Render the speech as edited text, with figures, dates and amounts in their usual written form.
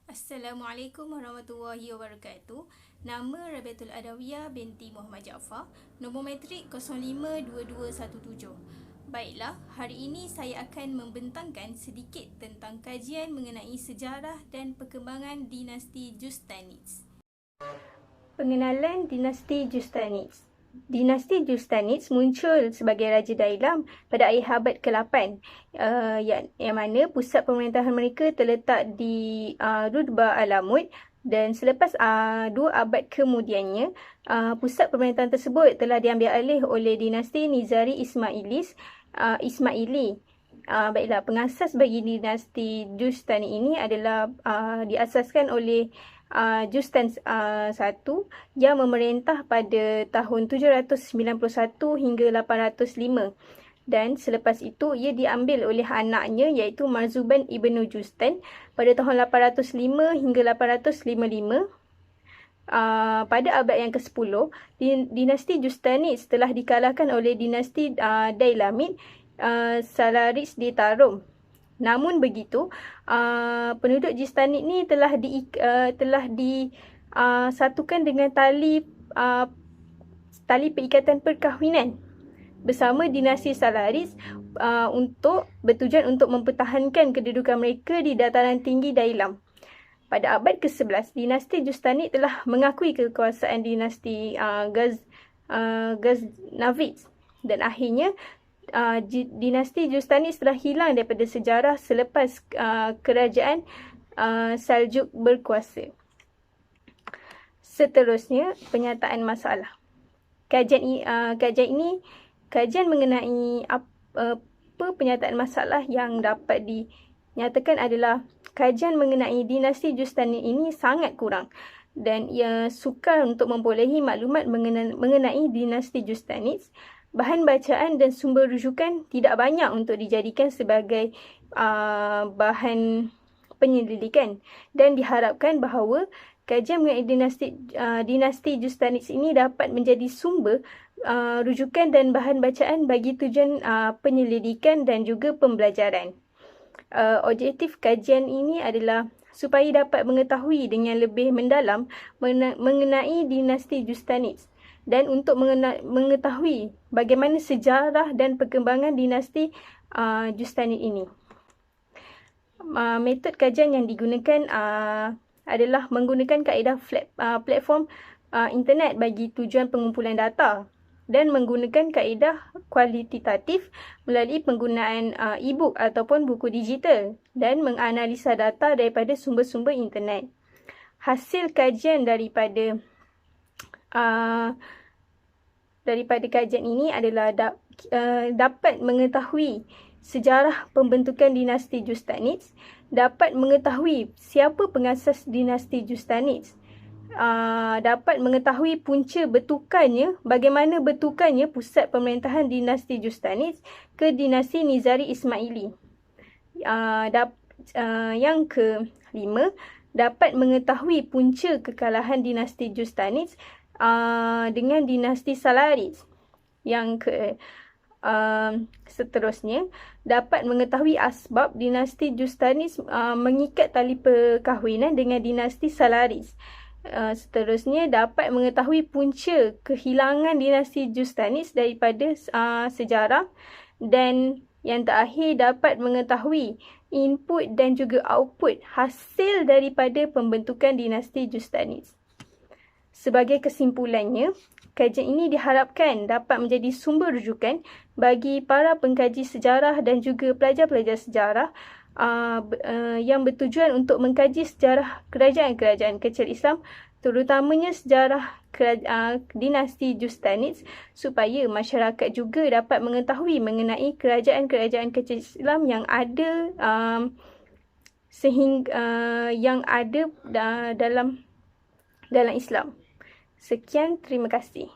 Assalamualaikum warahmatullahi wabarakatuh. Nama Rabiatul Adawiyah binti Muhammad Jaafar. Nombor matrik 052217. Baiklah, hari ini saya akan membentangkan sedikit tentang kajian mengenai sejarah dan perkembangan dinasti Justanids. Pengenalan dinasti Justanids. Dinasti Justanids muncul sebagai Raja Dailam pada akhir abad ke-8 yang mana pusat pemerintahan mereka terletak di Rudba Alamut, dan selepas 2 abad kemudiannya pusat pemerintahan tersebut telah diambil alih oleh dinasti Nizari Ismaili. Baiklah, pengasas bagi dinasti Justani ini adalah diasaskan oleh Justan I yang memerintah pada tahun 791 hingga 805, dan selepas itu ia diambil oleh anaknya iaitu Marzuban ibnu Justan pada tahun 805 hingga 855. Pada abad yang ke-10, dinasti Justanids telah dikalahkan oleh dinasti Dailamid Salaris di Tarum. Namun begitu, penduduk Justanids ni telah disatukan dengan tali perikatan perkahwinan bersama dinasti Salaris bertujuan untuk mempertahankan kedudukan mereka di dataran tinggi Dailam. Pada abad ke-11, dinasti Justanids telah mengakui kekuasaan dinasti Ghaznavid, dan akhirnya dinasti Justanids telah hilang daripada sejarah selepas kerajaan Saljuk berkuasa. Seterusnya, penyataan masalah. Kajian mengenai apa penyataan masalah yang dapat dinyatakan adalah kajian mengenai dinasti Justanids ini sangat kurang, dan ia sukar untuk memperolehi maklumat mengenai dinasti Justanids. Bahan bacaan dan sumber rujukan tidak banyak untuk dijadikan sebagai bahan penyelidikan, dan diharapkan bahawa kajian mengenai dinasti Justanids ini dapat menjadi sumber rujukan dan bahan bacaan bagi tujuan penyelidikan dan juga pembelajaran. Objektif kajian ini adalah supaya dapat mengetahui dengan lebih mendalam mengenai dinasti Justanids, dan untuk mengetahui bagaimana sejarah dan perkembangan dinasti Justanids ini. Metod kajian yang digunakan adalah menggunakan kaedah platform internet bagi tujuan pengumpulan data, dan menggunakan kaedah kualitatif melalui penggunaan e-book ataupun buku digital, dan menganalisa data daripada sumber-sumber internet. Hasil kajian daripada kajian ini adalah dapat mengetahui sejarah pembentukan dinasti Justanids, dapat mengetahui siapa pengasas dinasti Justanids, dapat mengetahui punca bagaimana bertukarnya pusat pemerintahan dinasti Justanids ke dinasti Nizari Ismaili. Yang kelima, dapat mengetahui punca kekalahan dinasti Justanids dengan dinasti Salaris. Seterusnya, dapat mengetahui asbab dinasti Justanids mengikat tali perkahwinan dengan dinasti Salaris. Seterusnya, dapat mengetahui punca kehilangan dinasti Justanids daripada sejarah, dan yang terakhir, dapat mengetahui input dan juga output hasil daripada pembentukan dinasti Justanids. Sebagai kesimpulannya, kajian ini diharapkan dapat menjadi sumber rujukan bagi para pengkaji sejarah dan juga pelajar-pelajar sejarah yang bertujuan untuk mengkaji sejarah kerajaan-kerajaan kecil Islam, terutamanya sejarah dinasti Justanids, supaya masyarakat juga dapat mengetahui mengenai kerajaan-kerajaan kecil Islam yang ada dalam Islam. Sekian, terima kasih.